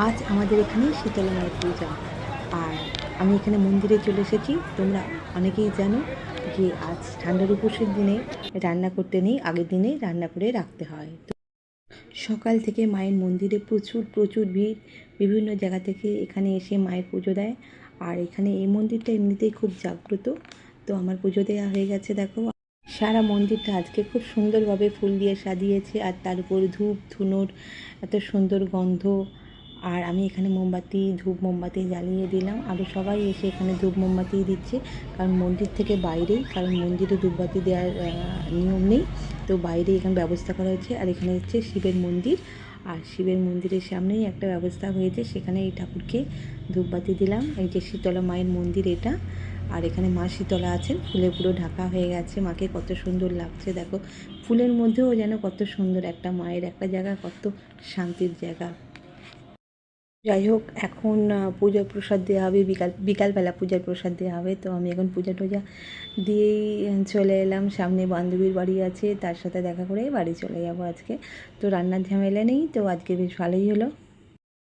আজ আমাদের এখানে শীতলা মায়ের পূজা। আর আমি এখানে মন্দিরে চলে এসেছি। তোমরা অনেকেই জানো যে আজ ঠান্ডার উপসের দিনে রান্না করতে নেই, আগের দিনে রান্না করে রাখতে হয়। তো সকাল থেকে মায়ের মন্দিরে প্রচুর প্রচুর ভিড়। বিভিন্ন জায়গা থেকে এখানে এসে মায়ের পুজো দেয়। আর এখানে এই মন্দিরটা এমনিতেই খুব জাগ্রত। তো আমার পুজো দেওয়া হয়ে গেছে, দেখো। সারা মন্দিরটা আজকে খুব সুন্দরভাবে ফুল দিয়ে সাজিয়েছে, আর তার উপর ধূপ ধুনোর এত সুন্দর গন্ধ। আর আমি এখানে মোমবাতি, ধূপ মোমবাতি জ্বালিয়ে দিলাম। আরও সবাই এসে এখানে ধূপ মোমবাতিই দিচ্ছে, কারণ মন্দির থেকে বাইরেই, কারণ মন্দিরে ধূপবাতি দেওয়ার নিয়ম নেই। তো বাইরে এখানে ব্যবস্থা করা হয়েছে। আর এখানে হচ্ছে শিবের মন্দির, আর শিবের মন্দিরের সামনেই একটা ব্যবস্থা হয়েছে, সেখানে এই ঠাকুরকে ধূপবাতি দিলাম। এই যে শীতলা মায়ের মন্দির এটা। আর এখানে মা শীতলা আছেন, ফুলে পুরো ঢাকা হয়ে গেছে। মাকে কত সুন্দর লাগছে দেখো, ফুলের মধ্যেও যেন কত সুন্দর একটা মায়ের একটা জায়গা, কত শান্তির জায়গা। যাই হোক, এখন পূজার প্রসাদ দেওয়া হবে, বিকালবেলা পূজার প্রসাদ দেওয়া হবে। তো আমি এখন পূজা টুজা দিয়েই চলে এলাম। সামনে বান্ধবীর বাড়ি আছে, তার সাথে দেখা করে বাড়ি চলে যাব আজকে। তো রান্নার ঝামেলা নেই, তো আজকে বেশ ভালোই হলো।